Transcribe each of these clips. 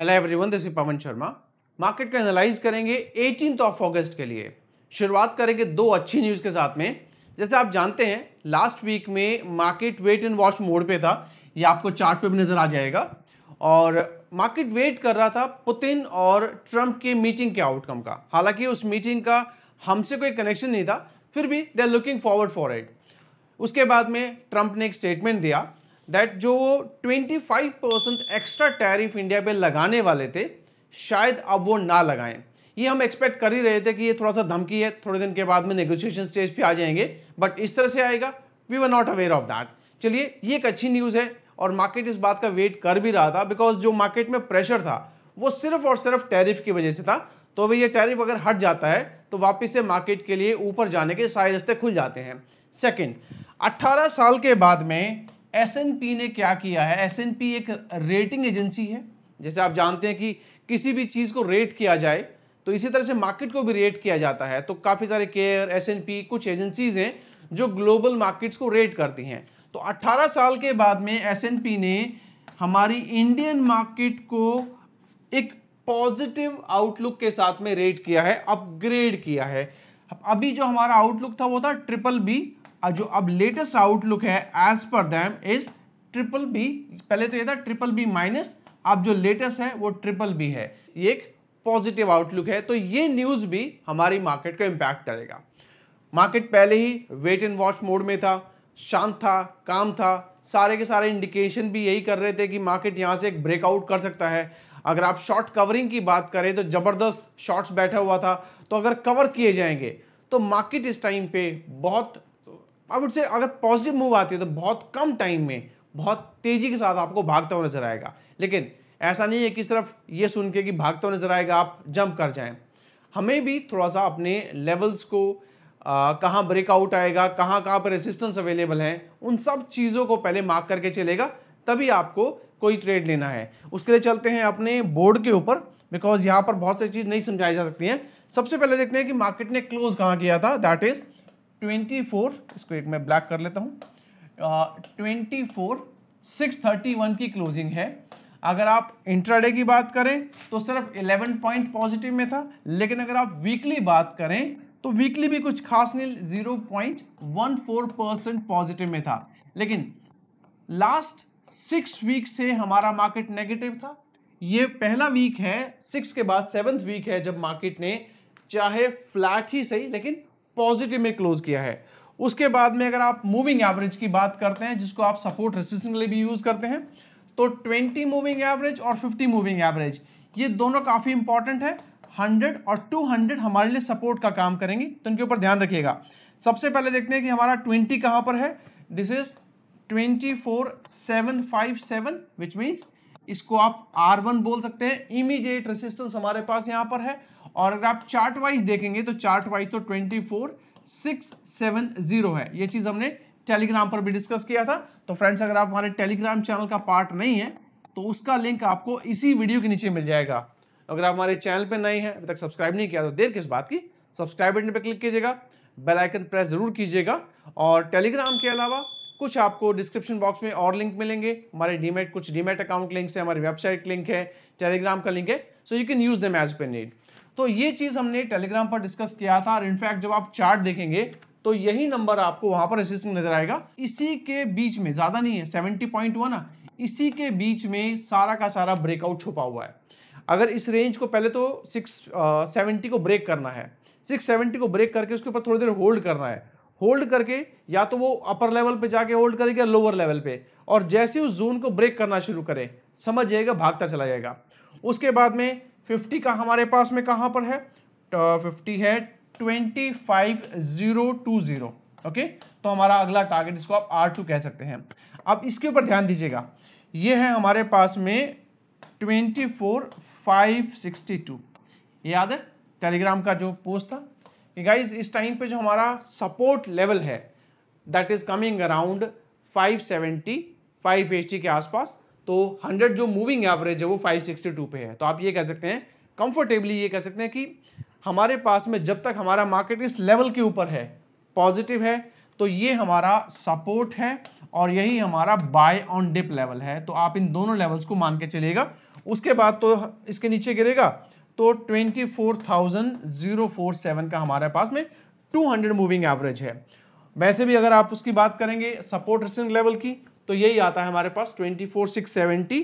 Hello everyone, this is Pawan Sharma. Market को analyse करेंगे 18 अगस्त के लिए। शुरुआत करेंगे दो अच्छी न्यूज़ के साथ में। जैसे आप जानते हैं लास्ट वीक में market wait and watch mode पे था, ये आपको चार्ट पे भी नजर आ जाएगा। और मार्केट वेट कर रहा था पुतिन और ट्रंप के मीटिंग के आउटकम का। हालांकि उस मीटिंग का हमसे कोई कनेक्शन नहीं था, फिर भी they are looking forward for it. उसके बाद में ट्रंप ने एक स्टेटमेंट दिया दैट जो 25% एक्स्ट्रा टैरिफ इंडिया पे लगाने वाले थे शायद अब वो ना लगाएं। ये हम एक्सपेक्ट कर ही रहे थे कि ये थोड़ा सा धमकी है, थोड़े दिन के बाद में नेगोशिएशन स्टेज पे आ जाएंगे, बट इस तरह से आएगा we were not aware of that. चलिए, ये एक अच्छी न्यूज़ है और मार्केट इस बात का वेट कर भी रहा था, बिकॉज जो मार्केट में प्रेशर था वो सिर्फ और सिर्फ टैरिफ की वजह से था। तो अभी ये टैरिफ अगर हट जाता है तो वापस से मार्केट के लिए ऊपर जाने के सारे रास्ते खुल जाते हैं। सेकेंड, 18 साल के बाद में S&P ने क्या किया है। S&P एक रेटिंग एजेंसी है। जैसे आप जानते हैं कि किसी भी चीज़ को रेट किया जाए तो इसी तरह से मार्केट को भी रेट किया जाता है। तो काफ़ी सारे केयर, S&P कुछ एजेंसीज हैं जो ग्लोबल मार्केट्स को रेट करती हैं। तो 18 साल के बाद में S&P ने हमारी इंडियन मार्केट को एक पॉजिटिव आउटलुक के साथ में रेट किया है, अपग्रेड किया है। अभी जो हमारा आउटलुक था वो था BBB, जो अब लेटेस्ट आउटलुक है as per them is BBB। पहले तो ये था BBB माइनस, अब जो लेटेस्ट है वो BBB है। ये एक पॉजिटिव आउटलुक है। तो ये न्यूज़ भी हमारी मार्केट को इम्पैक्ट करेगा। मार्केट पहले ही वेट एंड वॉच मोड में था, शांत था, काम था। सारे के सारे इंडिकेशन भी यही कर रहे थे कि मार्केट यहाँ से एक ब्रेकआउट कर सकता है। अगर आप शॉर्ट कवरिंग की बात करें तो ज़बरदस्त शॉर्ट्स बैठा हुआ था, तो अगर कवर किए जाएंगे तो मार्केट इस टाइम पे बहुत, आई वुड से, अगर पॉजिटिव मूव आती है तो बहुत कम टाइम में बहुत तेजी के साथ आपको भागता हुआ नजर आएगा। लेकिन ऐसा नहीं है कि सिर्फ ये सुन के कि भागता हुआ नजर आएगा आप जंप कर जाएं। हमें भी थोड़ा सा अपने लेवल्स को कहाँ ब्रेकआउट आएगा, कहाँ कहाँ पर रेसिस्टेंस अवेलेबल हैं, उन सब चीज़ों को पहले मार्क करके चलेगा, तभी आपको कोई ट्रेड लेना है। उसके लिए चलते हैं अपने बोर्ड के ऊपर, बिकॉज यहाँ पर बहुत सारी चीज़ नहीं समझाई जा सकती हैं। सबसे पहले देखते हैं कि मार्केट ने क्लोज कहाँ किया था। दैट इज 24, इसको एक मैं ब्लैक कर लेता हूँ, 24,631 की क्लोजिंग है। अगर आप इंट्राडे की बात करें तो सिर्फ 11 पॉइंट पॉजिटिव में था, लेकिन अगर आप वीकली बात करें तो वीकली भी कुछ खास नहीं, 0.14% पॉजिटिव में था। लेकिन लास्ट 6 वीक से हमारा मार्केट नेगेटिव था। ये पहला वीक है, 6 के बाद 7th वीक है जब मार्केट ने चाहे फ्लैट ही सही लेकिन पॉजिटिव में क्लोज किया है। उसके बाद में अगर आप मूविंग एवरेज की बात करते हैं, जिसको आप सपोर्ट रेजिस्टेंस के लिए भी यूज करते हैं, तो 20 मूविंग एवरेज और 50 मूविंग एवरेज ये दोनों काफी इंपॉर्टेंट है। 100 और 200 हमारे लिए सपोर्ट का काम करेंगे, तो इनके ऊपर ध्यान रखिएगा। सबसे पहले देखते हैं कि हमारा 20 कहां पर है। दिस इज 24,757, विच मीन्स इसको आप R1 बोल सकते हैं। इमीडिएट रेसिस्टेंस हमारे पास यहां पर है। और अगर आप चार्ट वाइज देखेंगे तो चार्ट वाइज तो 24,670 है। ये चीज हमने टेलीग्राम पर भी डिस्कस किया था। तो फ्रेंड्स, अगर आप हमारे टेलीग्राम चैनल का पार्ट नहीं है तो उसका लिंक आपको इसी वीडियो के नीचे मिल जाएगा। अगर आप हमारे चैनल पे नए हैं, अभी तक सब्सक्राइब नहीं किया तो देर किस बात की, सब्सक्राइब बटन पर क्लिक कीजिएगा, बेल आइकन प्रेस जरूर कीजिएगा। और टेलीग्राम के अलावा कुछ आपको डिस्क्रिप्शन बॉक्स में और लिंक मिलेंगे। हमारे डीमैट, कुछ डीमैट अकाउंट लिंक्स है, हमारी वेबसाइट लिंक है, टेलीग्राम का लिंक है, so you can use them as per need. तो ये चीज हमने टेलीग्राम पर डिस्कस किया था। और इनफैक्ट जब आप चार्ट देखेंगे तो यही नंबर आपको वहां पर रेसिस्टेंस नजर आएगा। इसी के बीच में, ज्यादा नहीं है, 70.1 ना, इसी के बीच में सारा का सारा ब्रेकआउट छुपा हुआ है। अगर इस रेंज को पहले तो 670 को ब्रेक करना है, 670 को ब्रेक करके उसके ऊपर थोड़ी देर होल्ड करना है। होल्ड करके या तो वो अपर लेवल पे जाके होल्ड करेगा या लोअर लेवल पे, और जैसे उस जोन को ब्रेक करना शुरू करे समझ जाएगा भागता चला जाएगा। उसके बाद में 50 का हमारे पास में कहां पर है, तो 50 है 25,020। ओके, तो हमारा अगला टारगेट, इसको आप R2 कह सकते हैं। अब इसके ऊपर ध्यान दीजिएगा, ये है हमारे पास में 24,562। याद है टेलीग्राम का जो पोस्ट था कि गाइज इस टाइम पे जो हमारा सपोर्ट लेवल है दैट इज कमिंग अराउंड 570 580 के आसपास। तो 100 जो मूविंग एवरेज है वो 562 पे है। तो आप ये कह सकते हैं कंफर्टेबली, ये कह सकते हैं कि हमारे पास में जब तक हमारा मार्केट इस लेवल के ऊपर है, पॉजिटिव है, तो ये हमारा सपोर्ट है और यही हमारा बाय ऑन डिप लेवल है। तो आप इन दोनों लेवल्स को मान के चलिएगा। उसके बाद तो इसके नीचे गिरेगा तो 24,047 का हमारे पास में 200 मूविंग एवरेज है। वैसे भी अगर आप उसकी बात करेंगे सपोर्ट रेजिस्टेंस लेवल की तो यही आता है हमारे पास 24,670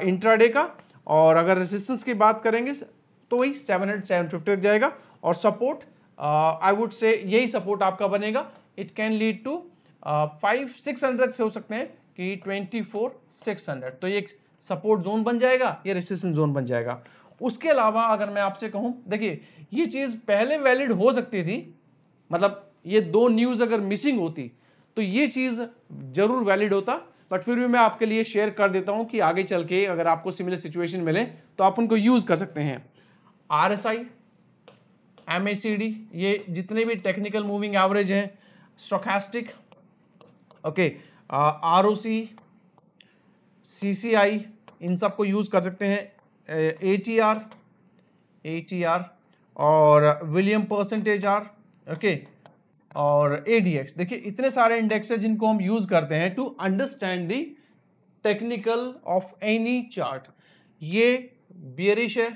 इंट्राडे का, और अगर रेजिस्टेंस की बात करेंगे तो वही 700-750 तक जाएगा, और सपोर्ट आई वुड से यही सपोर्ट आपका बनेगा। इट कैन लीड टू 500-600 तक से हो सकते हैं कि 24,600, तो ये सपोर्ट जोन बन जाएगा, ये रेजिस्टेंस जोन बन जाएगा। उसके अलावा अगर मैं आपसे कहूं, देखिए ये चीज पहले वैलिड हो सकती थी, मतलब ये दो न्यूज अगर मिसिंग होती तो ये चीज जरूर वैलिड होता, बट फिर भी मैं आपके लिए शेयर कर देता हूं कि आगे चल के अगर आपको सिमिलर सिचुएशन मिले तो आप उनको यूज कर सकते हैं। RSI, MACD, ये जितने भी टेक्निकल मूविंग एवरेज हैं, स्टोचैस्टिक, ओके, ROC, CCI, इन सबको यूज कर सकते हैं। ATR और विलियम परसेंटेज आर, ओके, और ADX। देखिए इतने सारे इंडेक्स है जिनको हम यूज करते हैं to understand the technical of any chart. ये बियरिश है,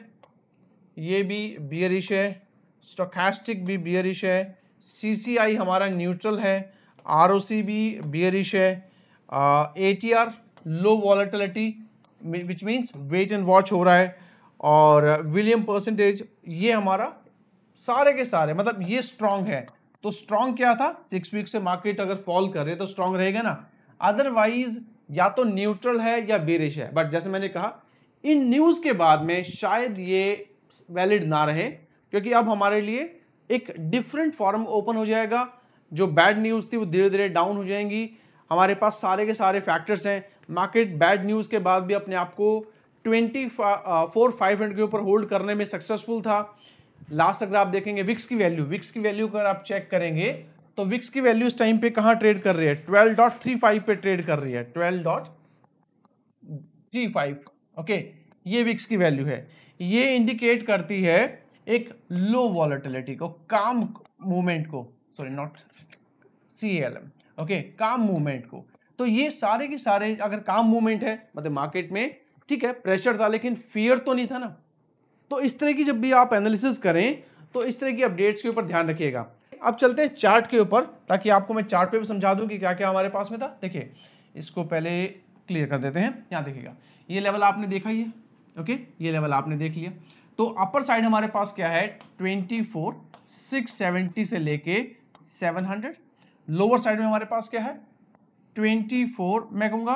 ये भी बियरिश है, स्टोचैस्टिक भी बियरिश है, CCI हमारा न्यूट्रल है, ROC भी बियरिश है, ATR low volatility which means wait and watch हो रहा है, और विलियम परसेंटेज ये हमारा सारे के सारे मतलब ये स्ट्रांग है। तो स्ट्रांग क्या था, 6 वीक से मार्केट अगर फॉल कर रहे तो स्ट्रांग रहेगा ना, अदरवाइज या तो न्यूट्रल है या बेरिश है। बट जैसे मैंने कहा इन न्यूज़ के बाद में शायद ये वैलिड ना रहे, क्योंकि अब हमारे लिए एक डिफरेंट फॉर्म ओपन हो जाएगा। जो बैड न्यूज़ थी वो धीरे धीरे डाउन हो जाएंगी। हमारे पास सारे के सारे फैक्टर्स हैं। मार्केट बैड न्यूज़ के बाद भी अपने आप को 24,500 के ऊपर होल्ड करने में सक्सेसफुल था। लास्ट अगर आप देखेंगे विक्स की वैल्यू अगर आप चेक करेंगे तो विक्स की वैल्यू इस टाइम पे कहाँ ट्रेड कर रही है, 12.35 पे ट्रेड कर रही है, 12.35, ओके, ये विक्स की वैल्यू है। ये इंडिकेट करती है एक लो वॉलेटिलिटी को, काम मूवमेंट को, सॉरी नॉट CALM, ओके, काम मूवमेंट को। तो ये सारे के सारे अगर काम मूवमेंट है मतलब मार्केट में ठीक है प्रेशर था लेकिन फियर तो नहीं था ना। तो इस तरह की जब भी आप एनालिसिस करें तो इस तरह की अपडेट्स के ऊपर ध्यान रखिएगा। अब चलते हैं चार्ट के ऊपर, ताकि आपको मैं चार्ट पे भी समझा दूं कि क्या क्या हमारे पास में था। देखिए इसको पहले क्लियर कर देते हैं। यहाँ देखिएगा ये लेवल आपने देखा ही है, ओके, ये लेवल आपने देख लिया। तो अपर साइड हमारे पास क्या है 24,670 से लेके 700। लोअर साइड में हमारे पास क्या है 24 मैं कहूँगा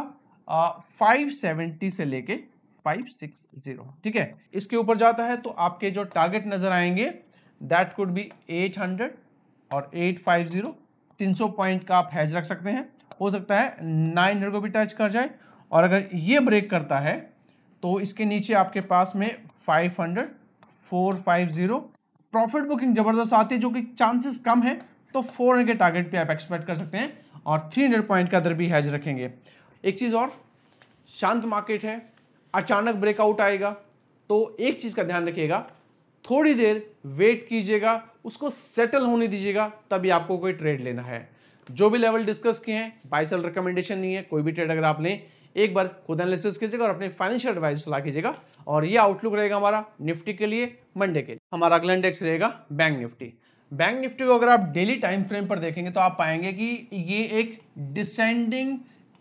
570 से लेके 560, ठीक है। इसके ऊपर जाता है तो आपके जो टारगेट नजर आएंगे दैट कुड बी 800 और 850। 300 पॉइंट का आप हैज रख सकते हैं, हो सकता है 900 को भी टच कर जाए, और अगर ये ब्रेक करता है तो इसके नीचे आपके पास में 500, 450 प्रॉफिट बुकिंग जबरदस्त आती है, जो कि चांसेस कम है, तो 400 के टारगेट पे आप एक्सपेक्ट कर सकते हैं, और 300 पॉइंट का दर भी हैज रखेंगे। एक चीज़ और, शांत मार्केट है, अचानक ब्रेकआउट आएगा तो एक चीज़ का ध्यान रखिएगा, थोड़ी देर वेट कीजिएगा, उसको सेटल होने दीजिएगा, तभी आपको कोई ट्रेड लेना है। जो भी लेवल डिस्कस किए हैं बाय सेल रिकमेंडेशन नहीं है, कोई भी ट्रेड अगर आप लें एक बार खुद एनालिसिस कीजिएगा और अपने फाइनेंशियल एडवाइस सलाह कीजिएगा। और ये आउटलुक रहेगा हमारा निफ्टी के लिए मंडे के लिए। हमारा अगला इंडेक्स रहेगा बैंक निफ्टी। बैंक निफ्टी को अगर आप डेली टाइम फ्रेम पर देखेंगे तो आप पाएंगे कि ये एक डिसेंडिंग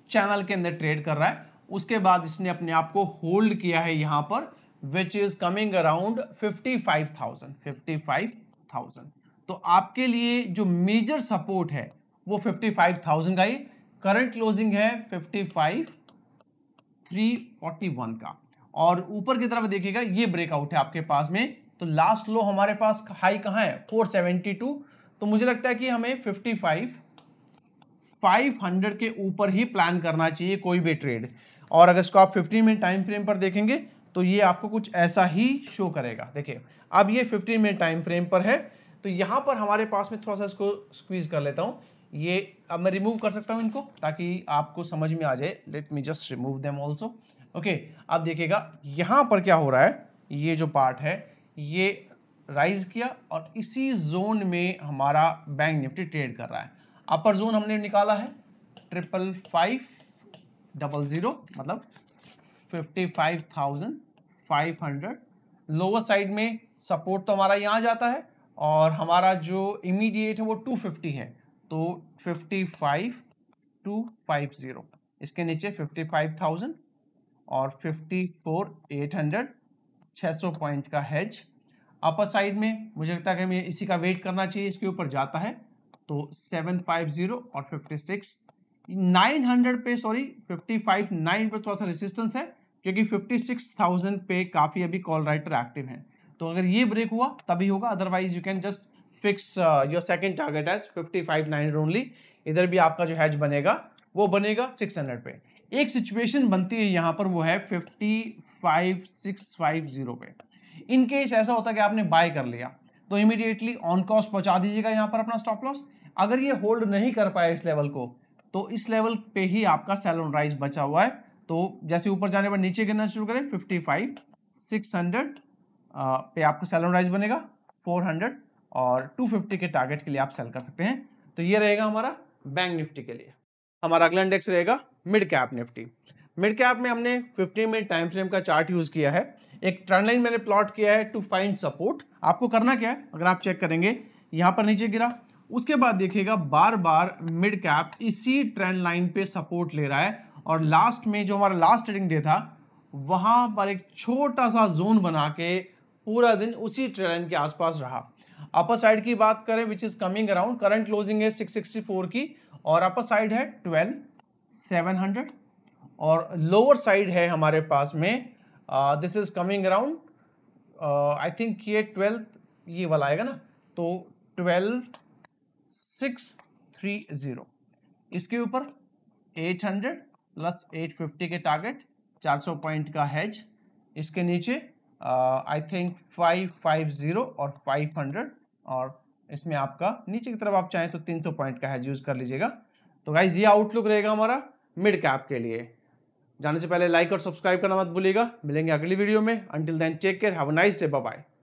चैनल के अंदर ट्रेड कर रहा है। उसके बाद इसने अपने आप को होल्ड किया है यहाँ पर, विच इज कमिंग अराउंड 55,000। तो आपके लिए जो मेजर सपोर्ट है वो 55,000 का ही, करंट क्लोजिंग है 55,341 का, और ऊपर की तरफ देखिएगा ये ब्रेकआउट है आपके पास में। तो लास्ट लो हमारे पास हाई कहाँ है 472, तो मुझे लगता है कि हमें 55,500 के ऊपर ही प्लान करना चाहिए कोई भी ट्रेड। और अगर इसको आप 15 मिनट टाइम फ्रेम पर देखेंगे तो ये आपको कुछ ऐसा ही शो करेगा। देखिए अब ये 15 मिनट टाइम फ्रेम पर है, तो यहाँ पर हमारे पास में थोड़ा सा इसको स्क्वीज कर लेता हूँ। ये अब मैं रिमूव कर सकता हूँ इनको ताकि आपको समझ में आ जाए। Let me just remove them also, okay. अब देखिएगा यहाँ पर क्या हो रहा है, ये जो पार्ट है ये राइज किया और इसी जोन में हमारा बैंक निफ्टी ट्रेड कर रहा है। अपर जोन हमने निकाला है 55,500, मतलब 55,500। लोअर साइड में सपोर्ट तो हमारा यहाँ जाता है और हमारा जो इमीडिएट है वो 250 है, तो 55,250। इसके नीचे 55,000 और 54,800, 600 पॉइंट का हेज। अपर साइड में मुझे लगता है कि हमें इसी का वेट करना चाहिए, इसके ऊपर जाता है तो 750 और 56 900 पे, सॉरी 55,900 पे थोड़ा सा रेसिस्टेंस है, क्योंकि 56,000 पे काफ़ी अभी कॉल राइटर एक्टिव हैं। तो अगर ये ब्रेक हुआ तभी होगा, otherwise you can just fix your second target as 55,900 only. इधर भी आपका जो हैज बनेगा वो बनेगा 600 पे। एक सिचुएशन बनती है यहाँ पर, वो है 55,650 पे। इन केस ऐसा होता है कि आपने बाय कर लिया तो इमीडिएटली ऑन कॉस्ट पहुंचा दीजिएगा यहाँ पर अपना स्टॉप लॉस। अगर ये होल्ड नहीं कर पाए इस लेवल को, तो इस लेवल पे ही आपका सेल ऑन राइज बचा हुआ है। तो जैसे ऊपर जाने पर नीचे गिरना शुरू करें, 55,600 पे आपका सेल ऑन राइज बनेगा 400 और 250 के टारगेट के लिए आप सेल कर सकते हैं। तो ये रहेगा हमारा बैंक निफ्टी के लिए। हमारा अगला इंडेक्स रहेगा mid cap Nifty. Mid cap में हमने 15 मिनट टाइम फ्रेम का चार्ट यूज किया है, एक ट्रेंड लाइन मैंने प्लॉट किया है टू फाइंड सपोर्ट। आपको करना क्या है, अगर आप चेक करेंगे यहाँ पर नीचे गिरा, उसके बाद देखिएगा बार बार मिड कैप इसी ट्रेंड लाइन पे सपोर्ट ले रहा है और लास्ट में जो हमारा लास्ट ट्रेडिंग डे था वहां पर एक छोटा सा जोन बना के पूरा दिन उसी ट्रेंड लाइन के आसपास रहा। अपर साइड की बात करें which is coming around, current closing है 664 की और अपर साइड है 12,700 और लोअर साइड है हमारे पास में this is coming around I think ये 12 ये वाला आएगा ना, तो 12,630। इसके ऊपर 800 प्लस 850 के टारगेट, 400 पॉइंट का हेज। इसके नीचे आई थिंक 550 और 500 और इसमें आपका नीचे की तरफ आप चाहें तो 300 पॉइंट का हेज यूज कर लीजिएगा। तो गाइज ये आउटलुक रहेगा हमारा मिड कैप के लिए। जाने से पहले लाइक और सब्सक्राइब करना मत भूलिएगा। मिलेंगे अगली वीडियो में। Until then take care, have a nice day, bye bye.